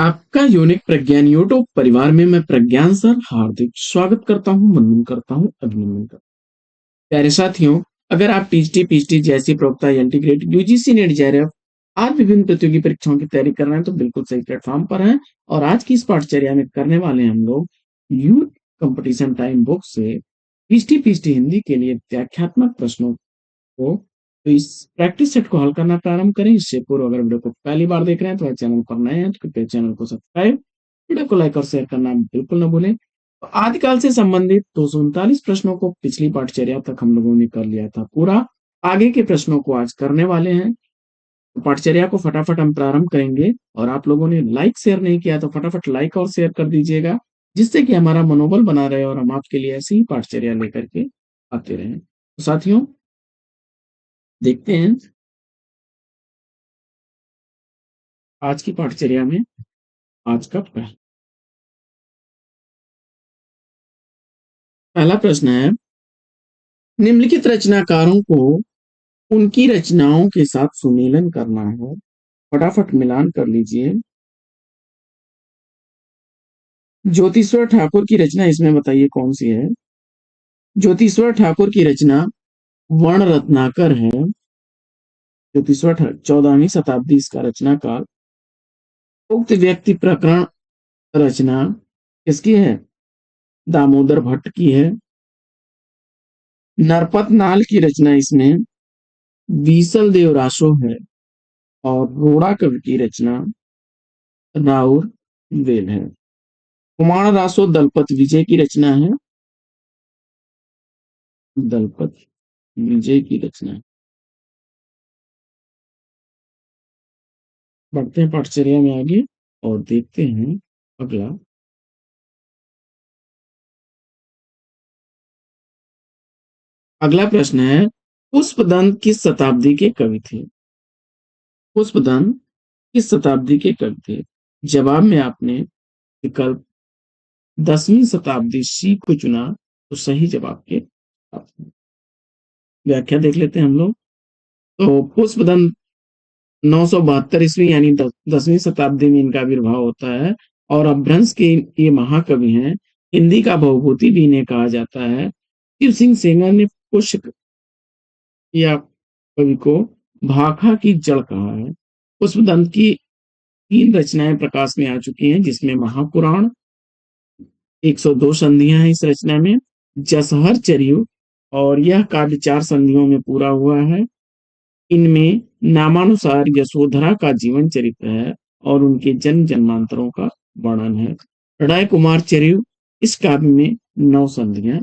आपका यूनिक प्रज्ञान यूट्यूब परिवार में मैं प्रज्ञान सर हार्दिक स्वागत करता हूं, वंदन करता हूं, अभिनंदन करता हूं। प्यारे साथियों, अगर आप टीजीटी पीजीटी जैसी प्रोक्ता इंटीग्रेटेड यूजीसी नेट जेआरएफ आज विभिन्न प्रतियोगी परीक्षाओं की तैयारी कर रहे हैं तो बिल्कुल सही प्लेटफॉर्म पर हैं। और आज की इस पाठचर्या में करने वाले हैं हम लोग यू कंपटीशन टाइम बुक से पीजीटी पीजीटी हिंदी के लिए व्याख्यात्मक प्रश्नों को। तो इस प्रैक्टिस सेट को हल करना प्रारंभ करें। इससे पूर्व अगर वीडियो को पहली बार देख रहे हैं तो चैनल पर नए हैं तो कृपया चैनल को सब्सक्राइब, वीडियो को लाइक और शेयर करना बिल्कुल न भूलें। तो आदिकाल से संबंधित 239 प्रश्नों को पिछली पाठचर्या तक हम लोगों ने कर लिया था पूरा। आगे के प्रश्नों को आज करने वाले हैं। तो पाठचर्या को फटाफट हम प्रारंभ करेंगे और आप लोगों ने लाइक शेयर नहीं किया तो फटाफट लाइक और शेयर कर दीजिएगा, जिससे कि हमारा मनोबल बना रहे और हम आपके लिए ऐसी ही पाठचर्या लेकर के आते रहें। तो साथियों, देखते हैं आज की पाठचर्या में आज का पहला प्रश्न है, निम्नलिखित रचनाकारों को उनकी रचनाओं के साथ सुमेलन करना है। फटाफट मिलान कर लीजिए। ज्योतिश्वर ठाकुर की रचना इसमें बताइए कौन सी है। ज्योतिश्वर ठाकुर की रचना वर्ण रत्नाकर है। ज्योतिश्वर 14वीं शताब्दी इसका रचनाकार। उक्त व्यक्ति प्रकरण रचना किसकी है? दामोदर भट्ट की है। नरपत नाल की रचना इसमें बीसल देव रासो है और रोड़ा कवि की रचना राउर वेल है। कुमार रासो दलपत विजय की रचना है। दलपत विजय की रचना है। बढ़ते हैं पाठचर्या में आगे और देखते हैं अगला। अगला प्रश्न है, पुष्पदंत किस शताब्दी के कवि थे? पुष्पदंत किस शताब्दी के कवि थे? जवाब में आपने विकल्प 10वीं शताब्दी सी को चुना तो सही जवाब के व्याख्या देख लेते हैं हम लोग। तो पुष्पदंत 972 ईस्वी यानी 10वीं शताब्दी में इनका आविर्भाव होता है और अपभ्रंश के ये महाकवि हैं। हिंदी का भवभूति भी इन्हें कहा जाता है। शिव सिंह सेंगर ने पुष्प या कवि को भाखा की जड़ कहा है। पुष्पदंत की 3 रचनाएं प्रकाश में आ चुकी हैं, जिसमें महापुराण 102 संधियां हैं इस रचना में। जसहर चरियु और यह काव्य 4 संधियों में पूरा हुआ है। इनमें नामानुसार यशोधरा का जीवन चरित्र है और उनके जन्म जन्मांतरों का वर्णन है। राय कुमार चरियु इस काव्य में 9 संधियां।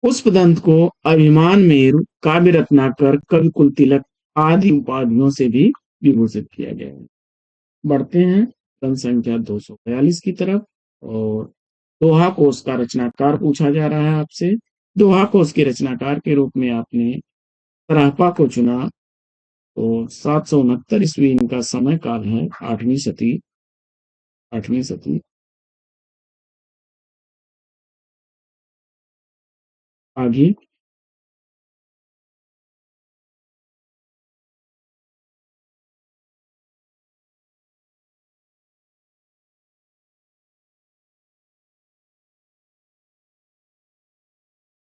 पुष्पदंत को अभिमान मेरु, काव्य रत्नाकर, कवि कुल तिलक आदि उपाधियों से भी विभूषित किया गया है। बढ़ते हैं क्रम संख्या 242 की तरफ और दोहा कोश का रचनाकार पूछा जा रहा है आपसे। दोहा कोश के रचनाकार के रूप में आपने सराहपा को चुना। तो 769 ईस्वी इनका समय काल है। 8वीं सदी आगे।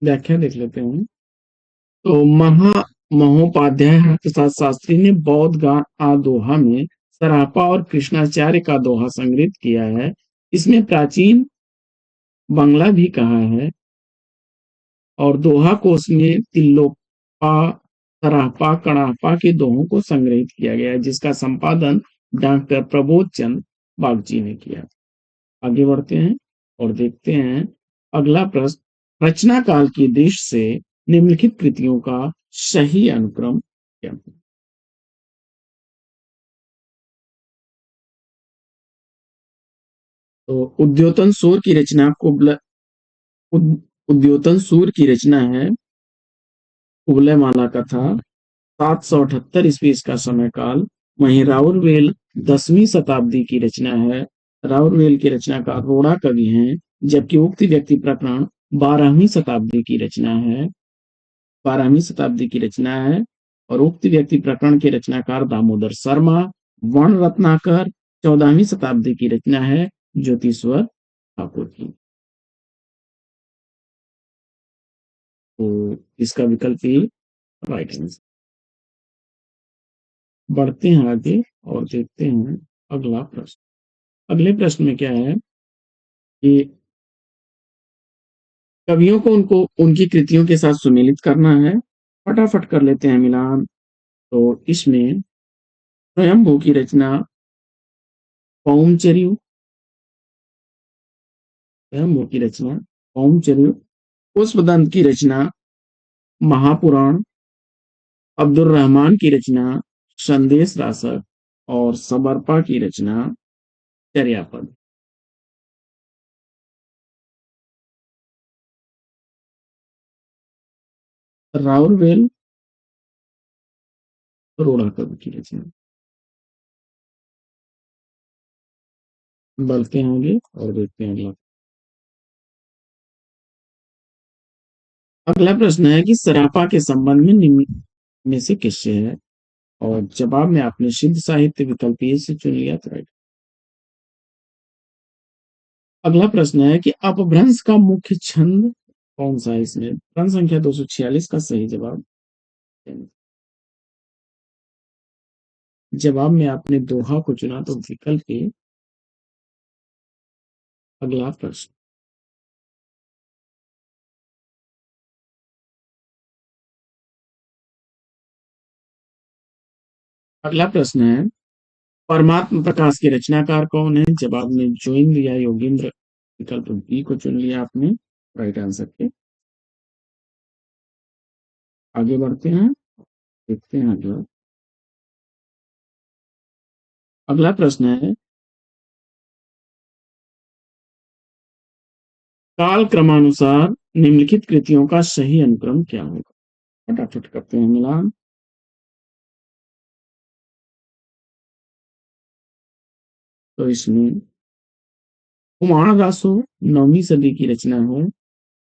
व्याख्या देख लेते हैं। तो महोपाध्याय प्रसाद शास्त्री ने बौद्ध गान आदोहा में सरापा और कृष्णाचार्य का दोहा संग्रहित किया है। इसमें प्राचीन बंगला भी कहा है और दोहा कोश में तिल्लोपा, सरापा, कणापा के दोहों को संग्रहित किया गया है, जिसका संपादन डॉक्टर प्रबोध चंद बागची ने किया। आगे बढ़ते हैं और देखते हैं अगला प्रश्न, रचना काल की दृष्टि से निम्नलिखित कृतियों का सही अनुक्रम क्या है? तो उद्योतन सूर की रचना उद्योतन सूर की रचना है कुवलय माला कथा। 778 ईस्वी इसका समय काल। वहीं राउरवेल 10वीं शताब्दी की रचना है। राउरवेल की रचनाकार रोड़ा कवि हैं, जबकि उक्त व्यक्ति प्रकरण 12वीं शताब्दी की रचना है। 12वीं शताब्दी की रचना है और उक्त व्यक्ति प्रकरण के रचनाकार दामोदर शर्मा। वर्ण रत्नाकर 14वीं शताब्दी की रचना है ज्योतिश्वर ठाकुर की। तो इसका विकल्प ए राइट आंसर। बढ़ते हैं आगे और देखते हैं अगला प्रश्न। अगले प्रश्न में क्या है कि कवियों को उनको उनकी कृतियों के साथ सुमेलित करना है। फटाफट कर लेते हैं मिलान। तो इसमें स्वयंभू की रचना पौमचर्यु, स्वयंभू की रचना पौमचर्यु, पुष्पदंत की रचना महापुराण, अब्दुल रहमान की रचना संदेश रासक और समर्पा की रचना चर्यापद। राउरवेल अरोड़ा कवि की रचना। बढ़ते हैं आगे और देखते हैं अगला। अगला प्रश्न है कि सरापा के संबंध में निम्न में से किससे है। और जवाब में आपने सिद्ध साहित्य विकल्प ए से चुन लिया तो राइट। अगला प्रश्न है कि अपभ्रंश का मुख्य छंद कौन सा है। इसमें प्रश्न संख्या 246 का सही जवाब जवाब में आपने दोहा को चुना तो विकल्प ए। अगला प्रश्न। अगला प्रश्न है परमात्म प्रकाश के रचनाकार कौन है। जवाब में जोइंद्र या योगेंद्र, विकल्प बी को चुन लिया आपने राइट आंसर के। आगे बढ़ते हैं, देखते हैं अगला। अगला प्रश्न है काल क्रमानुसार निम्नलिखित कृतियों का सही अनुक्रम क्या होगा। फटाफट करते हैं मिलान। तो इसमें कुमार रासो 9वीं सदी की रचना है,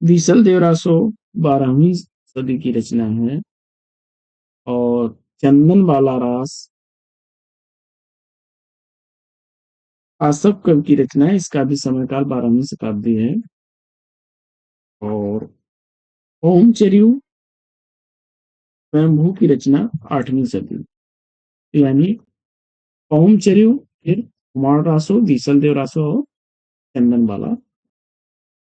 बीसल देव रासो 12वीं सदी की रचना है और चंदन बाला रास आसफ कवि की रचना है। इसका भी समयकाल 12वीं शताब्दी है। और ओमचर्यु स्वयंभू की रचना 8वीं सदी, यानी ओमचर्यु, फिर कुमार रासो, बीसल देव रासो और चंदन बाला,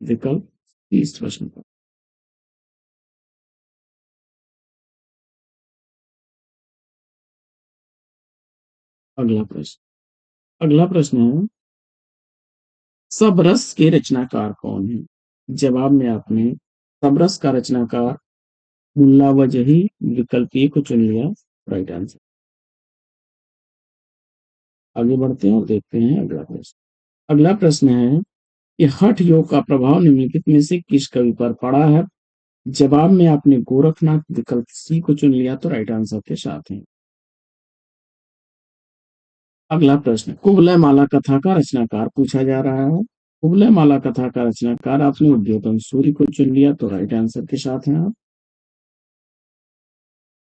विकल्प 30 प्रश्न का। अगला प्रश्न। अगला प्रश्न है सबरस के रचनाकार कौन है। जवाब में आपने सबरस का रचनाकार मुल्ला वजही, विकल्प ए को चुन लिया राइट आंसर। आगे बढ़ते हैं और देखते हैं अगला प्रश्न। अगला प्रश्न है कि हठ योग का प्रभाव निम्नलिखित में से किस कवि पर पड़ा है। जवाब में आपने गोरखनाथ, विकल्प सी को चुन लिया तो राइट आंसर के साथ है। अगला प्रश्न कुवलय माला कथा का रचनाकार पूछा जा रहा है। कुवलय माला कथा का रचनाकार आपने उद्योतम सूरी को चुन लिया तो राइट आंसर के साथ हैं आप।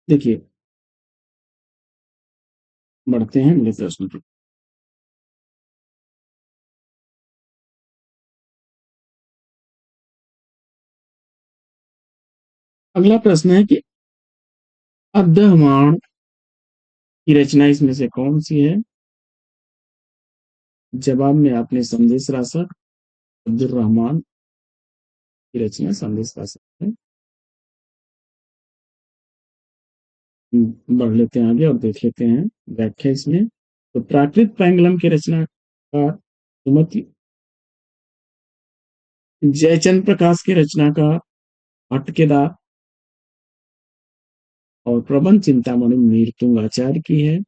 देखिए, बढ़ते हैं अगले प्रश्न पे। अगला प्रश्न है कि अद्दहमाण की रचना इसमें से कौन सी है। जवाब में आपने संदेश रासक अब्दुल रहमान की रचना संदेश रासक है। बढ़ लेते हैं आगे और देख लेते हैं व्याख्या इसमें। तो प्राकृत पैंगलम की रचना का सुमति, जयचंद प्रकाश की रचना का हटकेदार और प्रबंध चिंतामणि मीरतुंगाचार्य की है।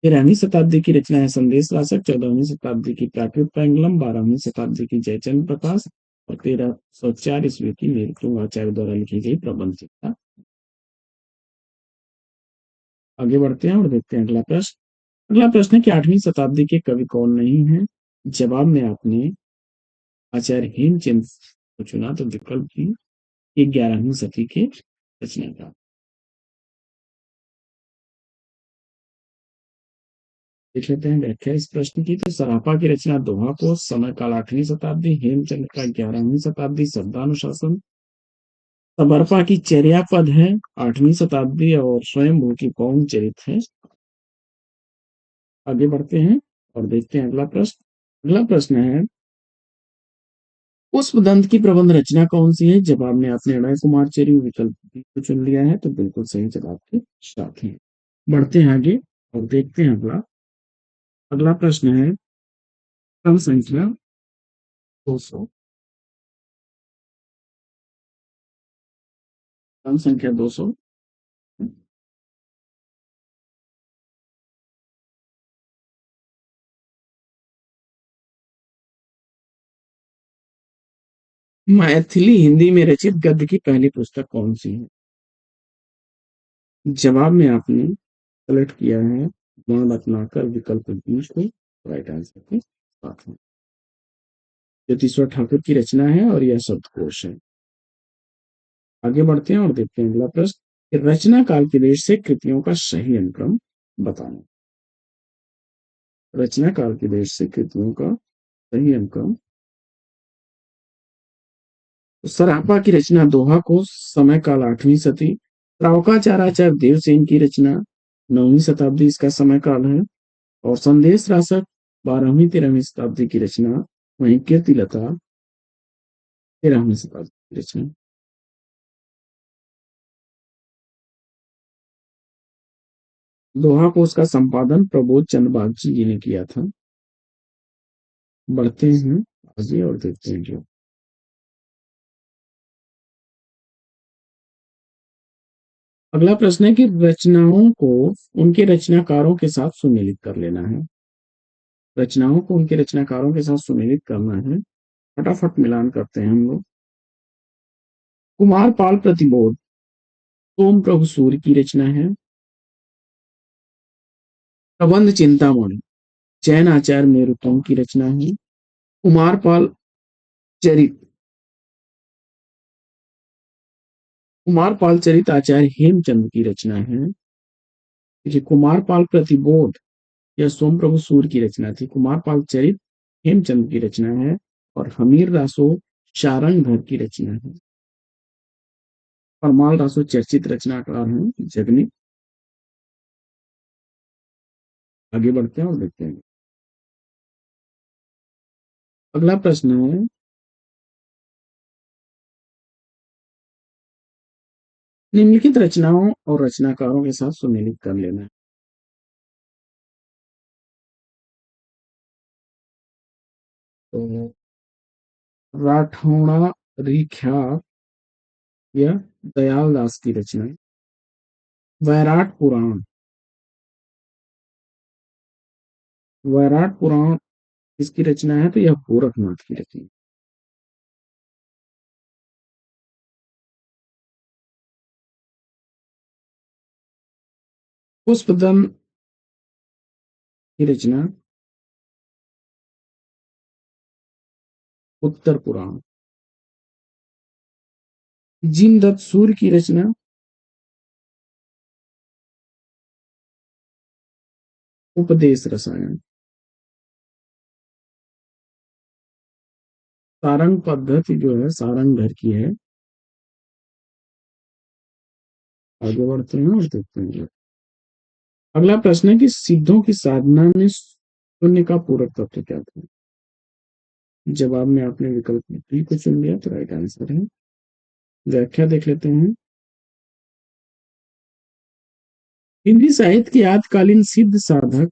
13वीं शताब्दी की रचना है संदेश रासक, 14वीं शताब्दी की प्राकृत पैंगलम, 12वीं शताब्दी की जयचंद प्रकाश और 1304 ईस्वी की मीरतुंगाचार्य द्वारा लिखी गई प्रबंध चिंता। आगे बढ़ते हैं और देखते हैं अगला प्रश्न। अगला प्रश्न है कि 8वीं शताब्दी के कवि कौन नहीं है। जवाब में आपने आचार्य हेमचंद को चुना तो विकल्प की 11वीं सदी के रचनाकार। देख लेते हैं व्याख्या इस प्रश्न की। तो सराफा की रचना दोहा को, समय काल 8वीं शताब्दी, हेमचंद का 11वीं शताब्दी, शब्दानुशासन। समर्पा की चर्या पद है 8वीं शताब्दी और स्वयंभू की पौंग चरित है। आगे बढ़ते हैं और देखते हैं अगला प्रश्न। अगला प्रश्न है, पुष्पदंत की प्रबंध रचना कौन सी है? जवाब में आपने अणय कुमार चेरी विकल्प B को चुन लिया है, तो बिल्कुल सही जवाब के साथ है। बढ़ते हैं आगे और देखते हैं अगला। अगला प्रश्न है, क्रम संख्या 200। क्रम संख्या 200। मैथिली हिंदी में रचित गद्य की पहली पुस्तक कौन सी है? जवाब में आपने सेलेक्ट किया है वर्ण अपनाकर विकल्प बी को राइट आंसर के साथ में। ज्योतिश्वर ठाकुर की रचना है और यह शब्दकोश है। आगे बढ़ते हैं और देखते हैं अगला प्रश्न, रचना काल के देश से कृतियों का सही अनुक्रम बताना। रचना काल के देश से कृतियों का सही अनुक्रम। तो सरापा की रचना दोहा को, समय काल 8वीं सदी। त्रावकाचार्य देवसेन की रचना 9वीं शताब्दी इसका समय काल है। और संदेश रासक 12वीं 13वीं शताब्दी की रचना। वहीं कीर्तिलता 13वीं शताब्दी की रचना। दोहा को उसका संपादन प्रबोध चंद्र बागची जी ने किया था। बढ़ते हैं आगे और देखते हैं जो अगला प्रश्न है कि रचनाओं को उनके रचनाकारों के साथ सुमेलित कर लेना है। रचनाओं को उनके रचनाकारों के साथ सुमेलित करना है। फटाफट मिलान करते हैं हम लोग। कुमार पाल प्रतिबोध सोम प्रभु सूर्य की रचना है। प्रबंध चिंतामणि जैन आचार्य मेरुतम की रचना है। कुमार पाल चरित कुमार पाल चरित आचार्य हेमचंद की रचना है। देखिए, कुमार पाल प्रतिबोध यह सोम प्रभु सूर्य की रचना थी। कुमार पाल चरित हेमचंद की रचना है। और हमीर रासो शारंगधर की रचना है। परमाल रासो चर्चित रचनाकार हैं जगनी। आगे बढ़ते हैं और देखते हैं। अगला प्रश्न है, निम्नलिखित रचनाओं और रचनाकारों के साथ सुमेलित कर लेना है। तो राठौड़ा रिख्यात या दयाल दास की रचना। वैराट पुराण। वैराट पुराण किसकी रचना है? तो यह गोरखनाथ की रचना। पुष्पदंत की रचना उत्तर पुराण। जिनदत्त सूर्य की रचना उपदेश रसायन। सारंग पद्धति जो है सारंग घर की है। आगे बढ़ते हैं और देखते हैं। अगला प्रश्न है कि सिद्धों की साधना में शून्य का पूरक तत्व क्या था? जवाब में आपने विकल्प बी को चुन लिया, तो राइट आंसर है। व्याख्या देख लेते हैं। हिंदी साहित्य की आदिकालीन सिद्ध साधक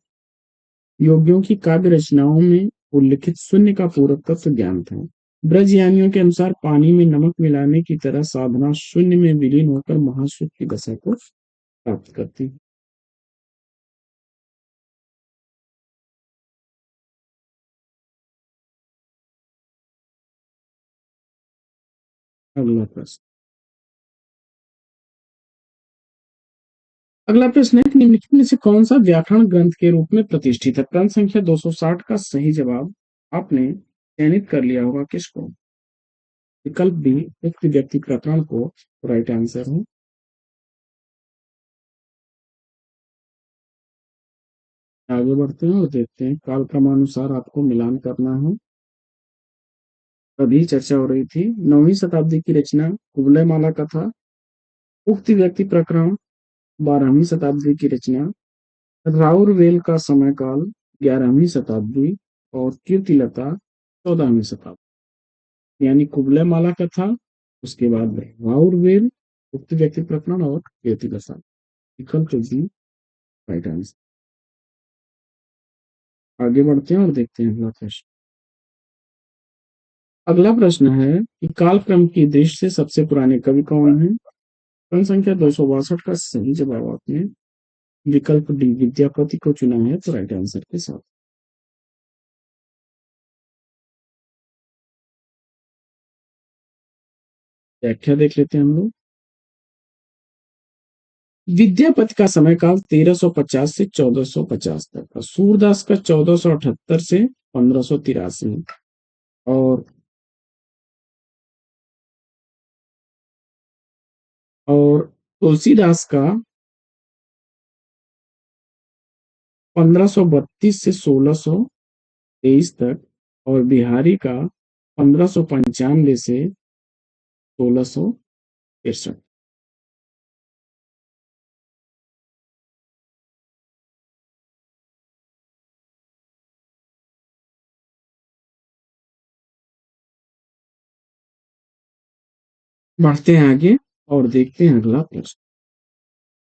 योगियों की काव्य रचनाओं में उल्लिखित शून्य का पूरक तत्व ज्ञान था। ब्रजयानियों के अनुसार पानी में नमक मिलाने की तरह साधना शून्य में विलीन होकर महासुख की दशा को प्राप्त करती है। अगला प्रश्न। अगला प्रश्न है कि निम्नलिखित में से कौन सा व्याकरण ग्रंथ के रूप में प्रतिष्ठित है? प्रश्न संख्या 260 का सही जवाब आपने चयनित कर लिया होगा किसको? विकल्प बी उक्त व्यक्ति प्रकरण को राइट आंसर है। आगे बढ़ते हैं और देखते हैं कालक्रमानुसार आपको मिलान करना है। अभी चर्चा हो रही थी 9वीं शताब्दी की रचना कुवलय माला कथा, उक्त व्यक्ति प्रकरण 12वीं शताब्दी की रचना राउरवेल का समय काल 11वीं शताब्दी और कीर्तिलता 14वीं शताब्दी। यानी कुवलय माला कथा, उसके बाद राउरवेल, उक्त व्यक्ति प्रकरण और कीर्तिलता। विकल्प बी राइट आंसर। आगे बढ़ते हैं और देखते हैं अगला प्रश्न। अगला प्रश्न है कि कालक्रम की दृष्टि से सबसे पुराने कवि कौन हैं? प्रश्न संख्या 262 का सही जवाब आपने विकल्प डी विद्यापति को चुना है तो राइट आंसर के साथ। व्याख्या देख लेते हैं हम लोग। विद्यापति का समय काल 1350 से 1450 तक का, सूरदास का 1478 से 1583 और और तुलसीदास का 1532 से 1623 तक और बिहारी का 1595 से 1663। बढ़ते हैं आगे और देखते हैं अगला प्रश्न।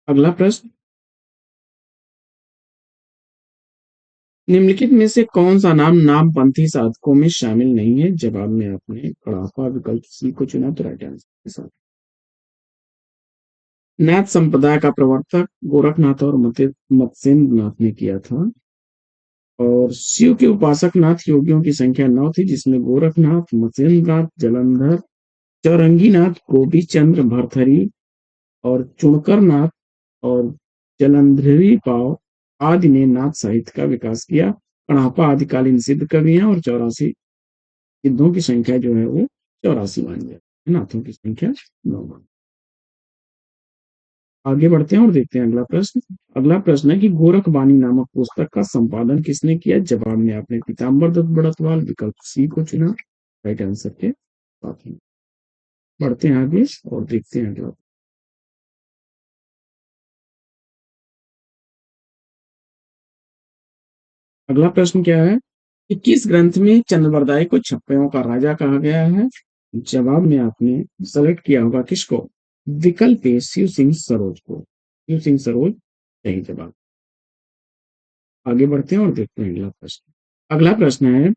अगला प्रश्न, निम्नलिखित में से कौन सा नाम नामपंथी साधकों में शामिल नहीं है? जवाब में आपने कड़ापा विकल्प सी को चुना तो राइट आंसर के साथ। नाथ संप्रदाय का प्रवर्तक गोरखनाथ और मत्स्येंद्र नाथ ने किया था। और शिव के उपासक नाथ योगियों की संख्या 9 थी, जिसमें गोरखनाथ, मत्स्येंद्र नाथ, जलंधर, चौरंगीनाथ, गोपीचंद्र भरथरी और चुणकर नाथ और जलंधरी पाव आदि ने नाथ साहित्य का विकास किया। कणापा आदिकालीन सिद्ध कवि हैं और 84 सिद्धों की संख्या जो है वो 84 मानी जाती है, नाथों की संख्या 9 मानी। आगे बढ़ते हैं और देखते हैं अगला प्रश्न। अगला प्रश्न है कि गोरखबानी नामक पुस्तक का संपादन किसने किया? जवाब में आपने पीताम्बर दत्त बड़तवाल विकल्प सी को चुना राइट आंसर के साथ ही। बढ़ते हैं आगे और देखते हैं अगला। अगला प्रश्न क्या है कि किस ग्रंथ में चंद्रवरदाई को छप्पड़ों का राजा कहा गया है? जवाब में आपने सेलेक्ट किया होगा किसको? विकल्प ए शिव सिंह सरोज को। शिव सिंह सरोज सही जवाब। आगे बढ़ते हैं और देखते हैं अगला प्रश्न। अगला प्रश्न है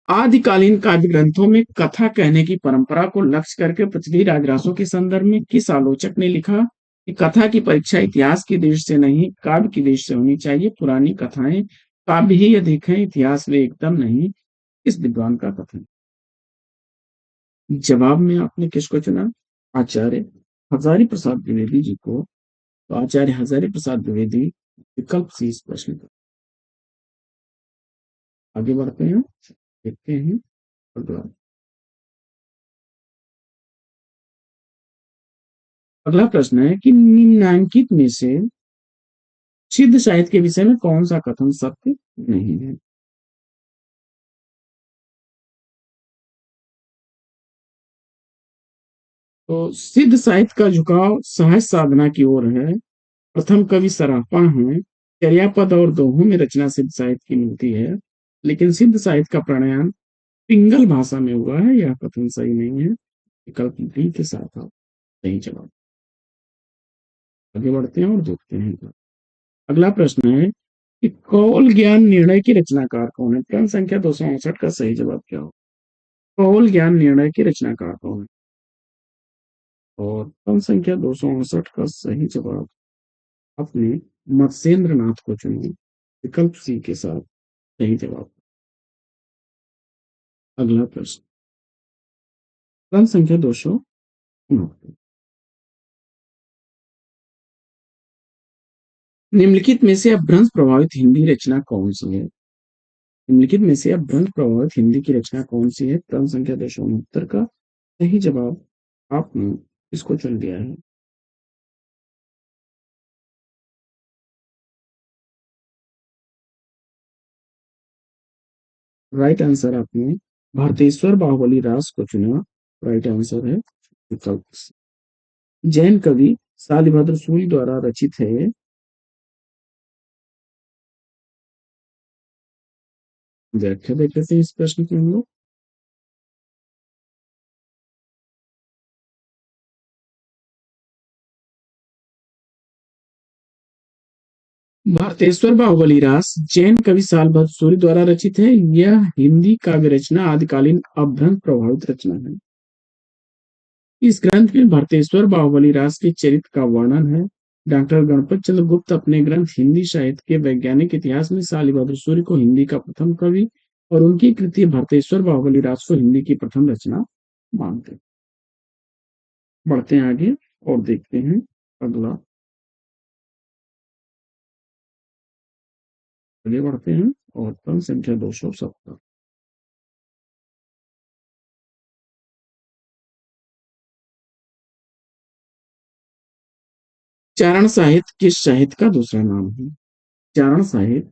आदिकालीन काव्य ग्रंथों में कथा कहने की परंपरा को लक्ष्य करके पृथ्वी राजरासों के संदर्भ में किस आलोचक ने लिखा कि कथा की परीक्षा इतिहास की दृष्टि से नहीं काव्य की दृष्टि से होनी चाहिए? पुरानी कथाएं काव्य ही अधिक है, इतिहास वे एकदम नहीं। इस विद्वान का कथन। जवाब में आपने किसको चुना? आचार्य हजारी प्रसाद द्विवेदी जी को। तो आचार्य हजारी प्रसाद द्विवेदी विकल्प सी इस प्रश्न का। आगे बढ़ते हैं देखते हैं अगला। अगला प्रश्न है कि निम्नांकित में से सिद्ध साहित्य के विषय में कौन सा कथन सत्य नहीं है? तो सिद्ध साहित्य का झुकाव सहज साधना की ओर है। प्रथम कवि सरापा है। चर्यापद और दोहों में रचना सिद्ध साहित्य की मिलती है, लेकिन सिद्ध साहित्य का प्रणयन पिंगल भाषा में हुआ है। यह कथन सही नहीं है। विकल्प डी के साथ आप सही जवाब। आगे बढ़ते हैं और देखते हैं। अगला प्रश्न है कि कौल ज्ञान निर्णय की रचनाकार कौन है? प्रश्न संख्या 259 का सही जवाब क्या हो? कौल ज्ञान निर्णय की रचनाकार कौन है? और प्रश्न संख्या 259 का सही जवाब अपने मत्स्येंद्र नाथ को चुनिए विकल्प सी के साथ सही जवाब। अगला प्रश्न प्रश्न संख्या 259, निम्नलिखित में से अपभ्रंश प्रभावित हिंदी रचना कौन सी है? निम्नलिखित में से अपभ्रंश प्रभावित हिंदी की रचना कौन सी है? प्रश्न संख्या 269 का सही जवाब आपने इसको चुन लिया है। राइट आंसर आपने भारतेश्वर बाहुबली रास को चुना। राइट आंसर है विकल्प सी। जैन कवि शालिभद्र सूरि द्वारा रचित है। व्याख्या देख लेते हैं इस प्रश्न की हम लोग। भारतेश्वर बाहुबली रास जैन कवि शालिभद्र सूरि द्वारा रचित है। यह हिंदी काव्य रचना आदिकालीन अभ्रंश प्रभावित रचना है। इस ग्रंथ में भारतेश्वर बाहुबली रास के चरित्र का वर्णन है। डॉक्टर गणपत चंद्र गुप्त अपने ग्रंथ हिंदी साहित्य के वैज्ञानिक इतिहास में शालिभद्र सूरि को हिंदी का प्रथम कवि और उनकी कृति भारतेश्वर बाहुबली रास को हिंदी की प्रथम रचना मानते हैं। बढ़ते हैं आगे और देखते हैं अगला। आगे बढ़ते हैं और प्रश्न संख्या 270। चारण साहित्य किस साहित्य का दूसरा नाम है? चारण साहित्य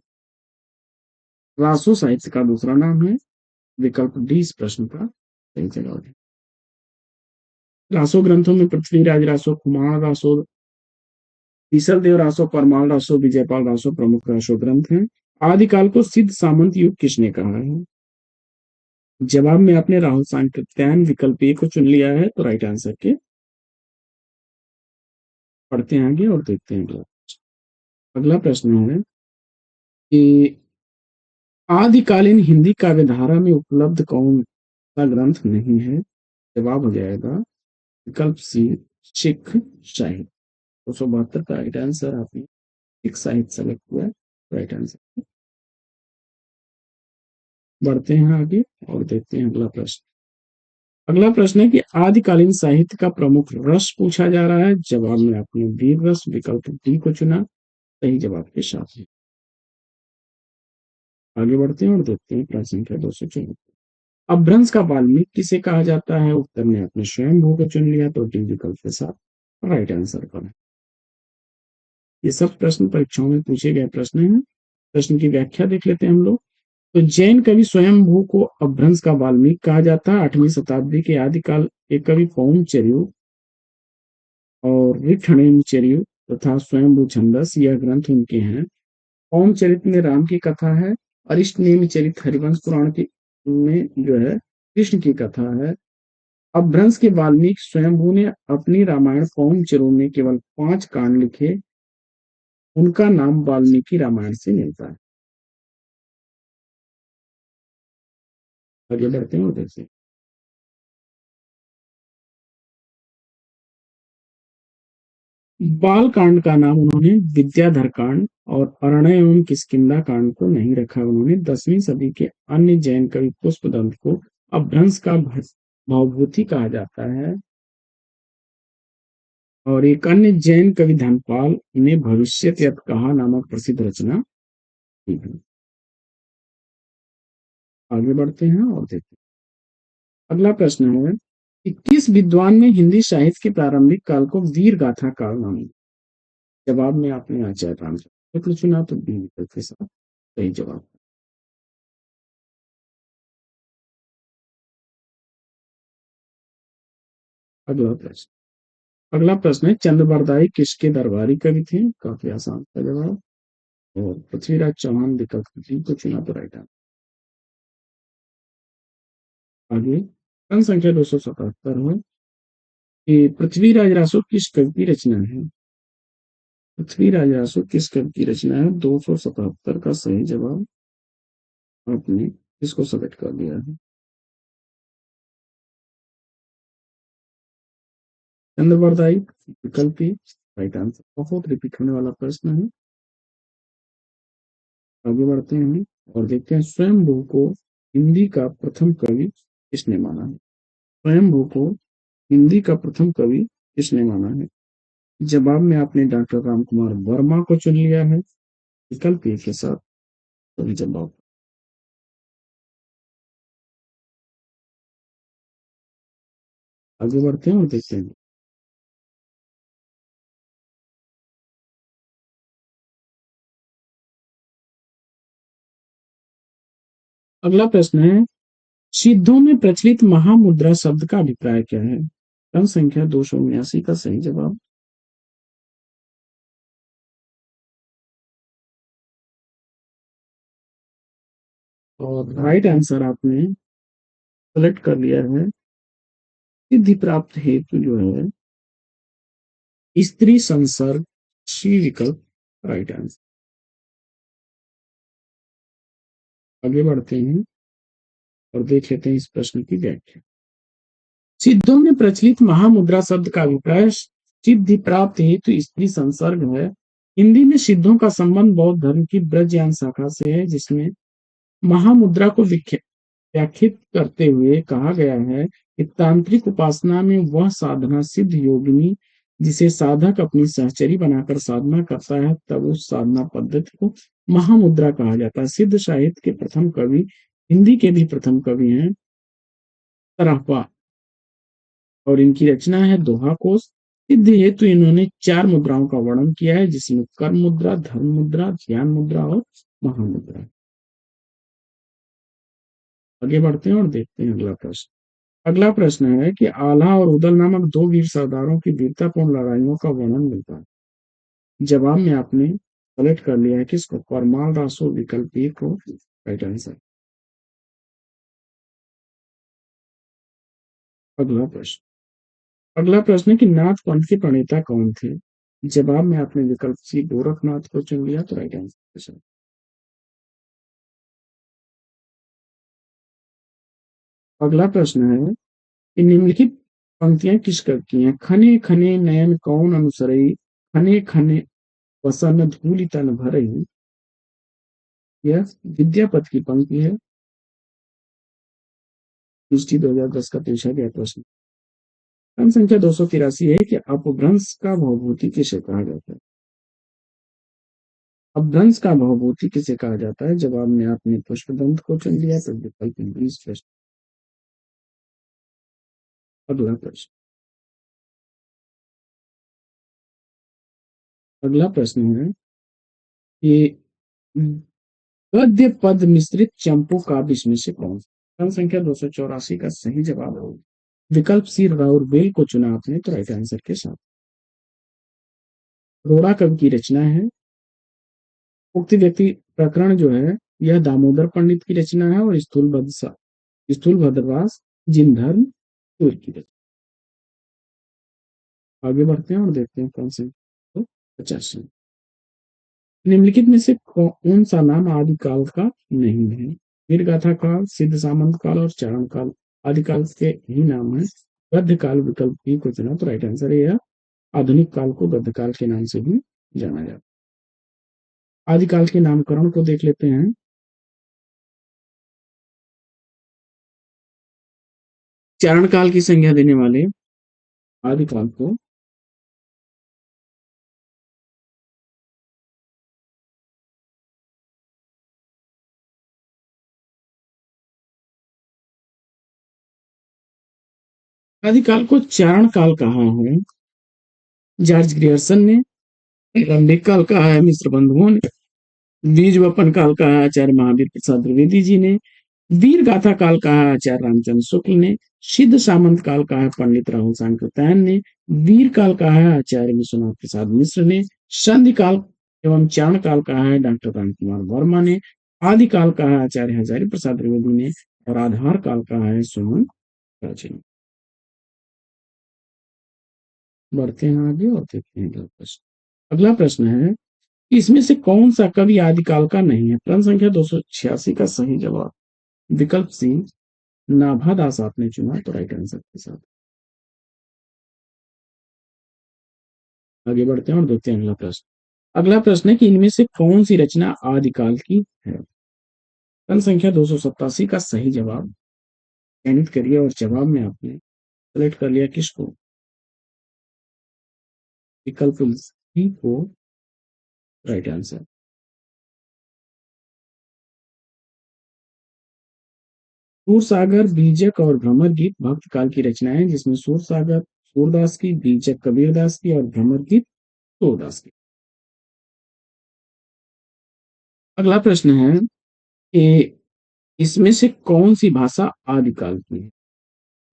रासो साहित्य का दूसरा नाम है। विकल्प डी इस प्रश्न का सही जवाब है। रासो ग्रंथों में पृथ्वीराज रासो, कुमार रासो, तीसर देव रासो, परमाल रासो, विजयपाल रासो प्रमुख रासो ग्रंथ हैं। आदिकाल को सिद्ध सामंत युग किसने कहा है? जवाब में आपने राहुल सांकृत्यायन विकल्प ए को चुन लिया है, तो राइट आंसर के पढ़ते हैं आगे और देखते हैं अगला। अगला प्रश्न है कि आदिकालीन हिंदी काव्य धारा में उपलब्ध कौन सा ग्रंथ नहीं है? जवाब हो जाएगा विकल्प सी सिख साहित्य। 272 का राइट आंसर आपने सिख साहित्य सेलेक्ट हुआ है। Right answer. बढ़ते हैं आगे और देखते हैं अगला प्रश्न। अगला प्रश्न है कि आदिकालीन साहित्य का प्रमुख रस पूछा जा रहा है। जवाब में आपने वीर रस विकल्प डी को चुना सही जवाब के साथ। आगे बढ़ते हैं और देखते हैं प्रश्न संख्या 274। अपभ्रंश का वाल्मीकि किसे कहा जाता है? उत्तर में आपने स्वयंभू को चुन लिया, तो डी विकल्प के साथ राइट आंसर करें। ये सब प्रश्न परीक्षाओं में पूछे गए प्रश्न हैं। प्रश्न की व्याख्या देख लेते हैं हम लोग। तो जैन कवि स्वयंभू को अपभ्रंश का वाल्मीकि कहा जाता है। 8वीं शताब्दी के आदिकाल एक कवि पौंचर्य और ऋक्षणेमचर्य तथा स्वयंभू छंदस यह ग्रंथ उनके हैं। पौंचरित में राम की कथा है और इष्टनेमिचरित हरिवंश पुराण की में जो है कृष्ण की कथा है। अपभ्रंश के वाल्मीकि स्वयंभू ने अपनी रामायण पौंचर्य में केवल 5 कांड लिखे। उनका नाम वाल्मीकि रामायण से मिलता है। आगे बढ़ते हैं उधर से। बाल कांड का नाम उन्होंने विद्याधर कांड और अरण्य एवं किष्किंधा कांड को नहीं रखा। उन्होंने 10वीं सदी के अन्य जैन कवि पुष्पदंत को अपभ्रंश का भवभूति कहा जाता है और एक अन्य जैन कवि धनपाल ने भविष्यत यत् कहा नामक प्रसिद्ध रचना की है। आगे बढ़ते हैं और देखते हैं। अगला प्रश्न है कि किस विद्वान ने हिंदी साहित्य के प्रारंभिक काल को वीर गाथा काल नाम दिया? जवाब में आपने आचार्य रामचंद्र चुना, तो बी विकल्प के साथ सही जवाब। अगला प्रश्न। अगला प्रश्न है चंद्रबरदाई किसके दरबारी कवि थे? काफी आसान था जवाब। और पृथ्वीराज चौहान विकल्प डी को चुना, तो राइट आंसर। आगे प्रश्न संख्या 277 है कि पृथ्वीराज रासो किस कवि की रचना है? पृथ्वीराज रासो किस कवि की रचना है? 277 का सही जवाब आपने इसको सेलेक्ट कर दिया है। चंद्रबरदाई विकल्प ही राइट आंसर। बहुत रिपीट होने वाला प्रश्न है। आगे बढ़ते हैं और देखते हैं स्वयंभू को हिंदी का प्रथम कवि किसने माना है? स्वयंभू को हिंदी का प्रथम कवि किसने माना है? जवाब में आपने डॉक्टर राम कुमार वर्मा को चुन लिया है विकल्प ए के साथ सही जवाब। आगे बढ़ते हैं और देखते हैं। अगला प्रश्न है, सिद्धों में प्रचलित महामुद्रा शब्द का अभिप्राय क्या है? क्रम संख्या 279 का सही जवाब। और राइट आंसर आपने सेलेक्ट कर लिया है। सिद्धि प्राप्त हेतु जो है स्त्री संसर्ग, सी विकल्प राइट आंसर। आगे बढ़ते हैं और देख लेते हैं इस प्रश्न की व्याख्या। सिद्धों में प्रचलित महामुद्रा शब्द का अभिप्राय सिद्धि प्राप्त हेतु स्त्री संसर्ग है। हिंदी में सिद्धों का संबंध बौद्ध धर्म की ब्रजयान शाखा से है, जिसमें महामुद्रा को व्याख्यात करते हुए कहा गया है कि तांत्रिक उपासना में वह साधना सिद्ध योगिनी जिसे साधक अपनी सहचरी बनाकर साधना करता है, तब उस साधना पद्धति को महामुद्रा कहा जाता है। सिद्ध साहित्य के प्रथम कवि, हिंदी के भी प्रथम कवि हैं तरापा, और इनकी रचना है दोहा कोश। सिद्ध हेतु इन्होंने 4 मुद्राओं का वर्णन किया है, जिसमें कर्म मुद्रा, धर्म मुद्रा, ज्ञान मुद्रा और महामुद्रा। आगे बढ़ते हैं और देखते हैं अगला प्रश्न। अगला प्रश्न है कि आल्हा और उदल नामक 2 वीर सरदारों की वीरतापूर्ण लड़ाइयों का वर्णन मिलता है। जवाब में आपने सेलेक्ट कर लिया है किसको? परमाल रासो विकल्प ए को राइट आंसर। अगला प्रश्न। अगला प्रश्न है कि नाथ पंथ के प्रणेता कौन थे? जवाब में आपने विकल्प सी गोरखनाथ को चुन लिया, तो राइट आंसर। अगला प्रश्न है कि निम्नलिखित पंक्तियां किस कवि की हैं? खने खने नयन कौन अनुसरई, खने खने वसन धूलि तन भरई। यह विद्यापति की पंक्ति है। दृष्टि 2010 का पूछा गया प्रश्न। क्रम संख्या 283 है कि अपभ्रंश का भवभूति किसे कहा जाता है? अपभ्रंश का भवभूति किसे कहा जाता है? जवाब में आपने पुष्पदंत को चुन लिया, तो विकल्प 20 प्रश्न। अगला प्रश्न। अगला प्रश्न है कि गद्य पद मिश्रित चंपू काव्य इसमें से कौन सा? क्रम संख्या 284 का सही जवाब है विकल्प सी राउर बेल को चुना आपने, तो राइट आंसर के साथ। रोड़ा कवि की रचना है। उक्त व्यक्ति प्रकरण जो है यह दामोदर पंडित की रचना है, और स्थूल भद्रवास जिनधर्म सूर्य की रचना। आगे बढ़ते हैं और देखते हैं कौन से। तो 50 निम्नलिखित में से कौन सा नाम आदिकाल का नहीं है? वीरगाथा काल, सिद्ध सामंत काल और चारण काल आदिकाल के ही नाम है। गद्य काल विकल्प बी को चुना, तो राइट आंसर है। यह आधुनिक काल को गद्य काल के नाम से भी जाना जाता है। आदिकाल के नामकरण को देख लेते हैं। चारण काल की संज्ञा देने वाले आदिकाल को आदिकाल को चारण काल कहा है जॉर्ज ग्रियर्सन ने। रंभिक काल कहा है मिश्र बंधुओं ने। बीज वपन काल कहा है आचार्य महावीर प्रसाद द्विवेदी जी ने। वीर गाथा काल कहा है आचार्य रामचंद्र शुक्ल ने। सिद्ध सामंत काल कहा है पंडित राहुल सांकृत्यायन ने। वीर काल कहा है आचार्य विश्वनाथ प्रसाद मिश्र ने। संधि काल एवं चारण काल कहा है डॉक्टर राम कुमार वर्मा ने। आदि काल कहा है आचार्य हजारी प्रसाद द्विवेदी ने। और आधार काल कहा है सुमन प्राचीन। बढ़ते हैं आगे और देखते हैं अगला प्रश्न। अगला प्रश्न है कि इसमें से कौन सा कवि आदिकाल का नहीं है? प्रश्न संख्या 286 का सही जवाब विकल्प सी नाभादास आपने चुना, तो राइट आंसर के साथ। आगे बढ़ते हैं और देखते हैं अगला प्रश्न। अगला प्रश्न है कि इनमें से कौन सी रचना आदिकाल की है? प्रश्न संख्या 287 का सही जवाब चयनित करिए, और जवाब में आपने सेलेक्ट कर लिया किसको? विकल्प सी को राइट आंसर। सूरसागर, बीजक और भ्रमर गीत भक्त काल की रचनाएं, जिसमें सूरसागर सूरदास की, बीजक कबीरदास की और भ्रमर गीत सूरदास की। अगला प्रश्न है कि इसमें से कौन सी भाषा आदिकाल की है?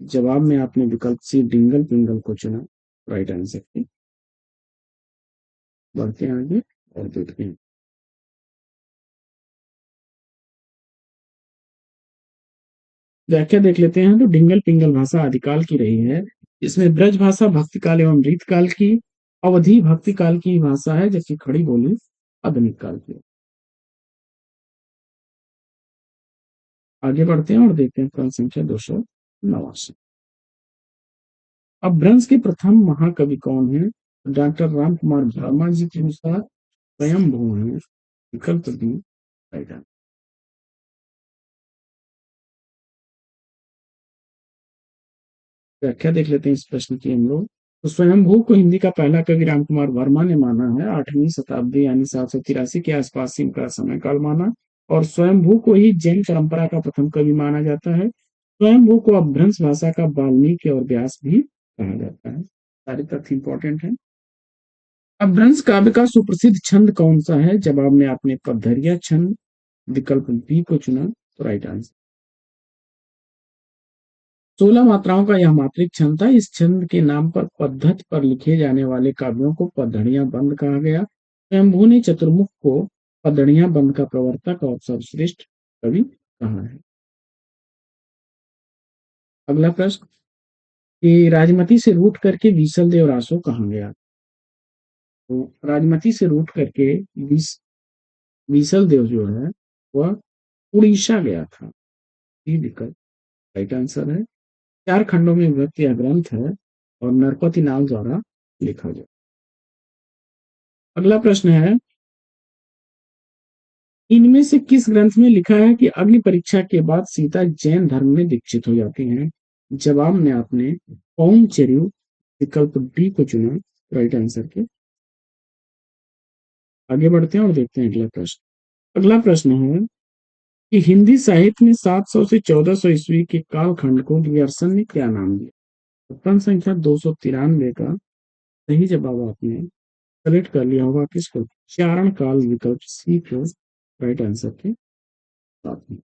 जवाब में आपने विकल्प सी डिंगल पिंगल को चुना, राइट आंसर की। बढ़ते हैं आगे और देखते हैं। व्याख्या देख लेते हैं। तो डिंगल पिंगल भाषा आदिकाल की रही है। इसमें ब्रज भाषा भक्तिकाल एवं रीतकाल की, अवधि भक्तिकाल की भाषा है, जबकि खड़ी बोली आधुनिक काल की। आगे बढ़ते हैं और देखते हैं प्रश्न संख्या 289। अब भ्रंश के प्रथम महाकवि कौन है? डॉक्टर राम कुमार वर्मा जी के अनुसार स्वयंभू है, विकल्प बी राइट आंसर। व्याख्या देख लेते हैं इस प्रश्न की हम लोग। तो स्वयंभू को हिंदी का पहला कवि रामकुमार वर्मा ने माना है। 8वीं शताब्दी यानी 783 के आसपास इनका समय काल माना। और स्वयंभू को ही जैन परंपरा का प्रथम कवि माना जाता है। स्वयंभू को अपभ्रंश भाषा का वाल्मीकि और व्यास भी कहा जाता है। सारे तथ्य इंपॉर्टेंट है। अपभ्रंश काव्य का सुप्रसिद्ध छंद कौन सा है? जवाब में आपने पद्धरिया छंद, विकल्प बी को चुना, तो राइट आंसर। 16 मात्राओं का यह मात्रिक छंद था। इस छंद के नाम पर पद्धत पर लिखे जाने वाले काव्यों को पद्धड़ियां बंद कहा गया। स्वयंभू ने चतुर्मुख को पद्धड़ियां बंद का प्रवर्तक और सर्वश्रेष्ठ कवि कहा है। अगला प्रश्न कि राजमती से रूठ करके बीसल देव रासो कहाँ गया? तो राजमती से रूठ करके बीसल देव जो है वह उड़ीसा गया था। ये विकल्प राइट आंसर है। 4 खंडों में विभक्त यह ग्रंथ है और नरपति नाल द्वारा लिखा गया। अगला प्रश्न है, इनमें से किस ग्रंथ में लिखा है कि अग्नि परीक्षा के बाद सीता जैन धर्म में दीक्षित हो जाती हैं? जवाब में आपने ओम चेरु, विकल्प डी को चुना, राइट आंसर के। आगे बढ़ते हैं और देखते हैं अगला प्रश्न। अगला प्रश्न है कि हिंदी साहित्य में 700 से 1400 ईस्वी के कालखंड को ग्रियर्सन ने क्या नाम दिया? प्रश्न संख्या 293 का सही जवाब आपने सेलेक्ट कर लिया होगा किसको? चारण काल, विकल्प सी को राइट आंसर के साथ में।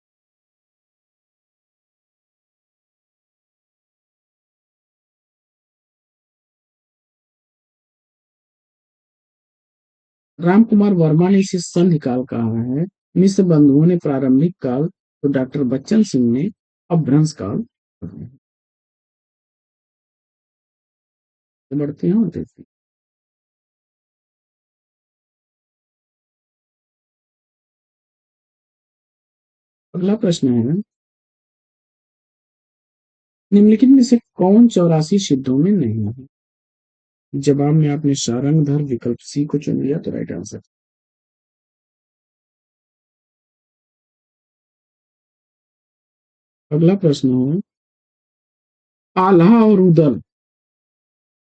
राम कुमार वर्मा ने इसे संधि काल कहा है। मिश्र बंधुओं ने प्रारंभिक काल, तो डॉक्टर बच्चन सिंह ने अपभ्रंश काल कहा है। तो बढ़ते हैं और देखते हैं। अगला प्रश्न है, निम्नलिखित में से कौन 84 सिद्धों में नहीं है? जवाब में आपने सारंगधर, विकल्प सी को चुन लिया, तो राइट आंसर। अगला प्रश्न है, आल्हा और उदल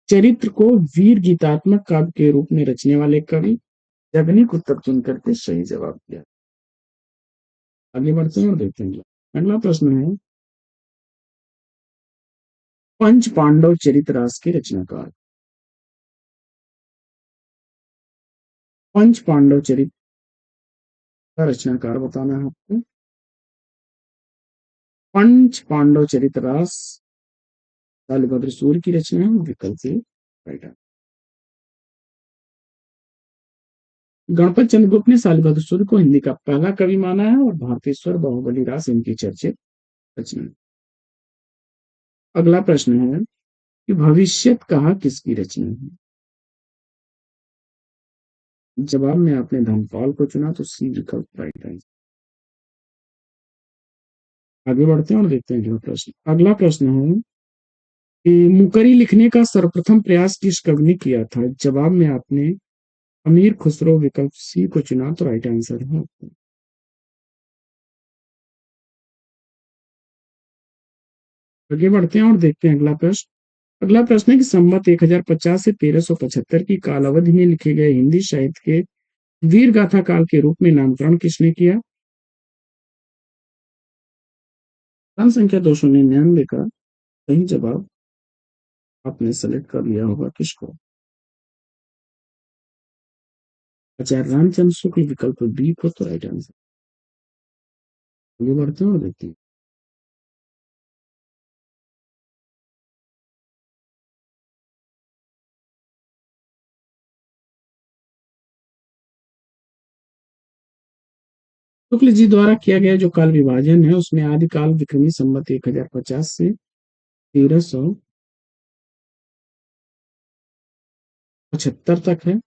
चरित्र को वीर गीतात्मक काव्य के रूप में रचने वाले कवि? जगनीक उत्तर चुन करके सही जवाब दिया। आगे बढ़ते हैं और देखते हैं। अगला प्रश्न है, पंच पांडव चरितरास के रचनाकार? पंच पांडव चरित का रचनाकार बताना है आपको। पंच पांडव चरितरास शालिभद्र सूर्य की रचना है, विकल्प से राइट है। गणपत चंद्रगुप्त ने शालिभद्र सूर्य को हिंदी का पहला कवि माना है और भारतेश्वर बाहुबली रास इनकी चर्चित रचना है। अगला प्रश्न है कि भविष्यत कहा किसकी रचना है? जवाब में आपने धनपाल को चुना, तो सी विकल्प राइट है। आगे बढ़ते हैं और देखते हैं अगला प्रश्न। अगला प्रश्न है कि मुकरी लिखने का सर्वप्रथम प्रयास किस कवि ने किया था? जवाब में आपने अमीर खुसरो, विकल्प सी को चुना, तो राइट आंसर है। आगे बढ़ते हैं और देखते हैं अगला प्रश्न। अगला प्रश्न है कि संवत 1050 से 1375 की काल अवधि में लिखे गए हिंदी साहित्य के वीर गाथा काल के रूप में नामकरण किसने किया? प्रश्न संख्या 299 का सही जवाब आपने सेलेक्ट कर लिया होगा किसको? आचार्य रामचंद्र शुक्ल, विकल्प बी को, तो राइट आंसर। आगे बढ़ते हैं और देखते हैं। शुक्ल जी द्वारा किया गया जो काल विभाजन है उसमें आदिकाल विक्रमी संवत 1050 से 1375 तक है।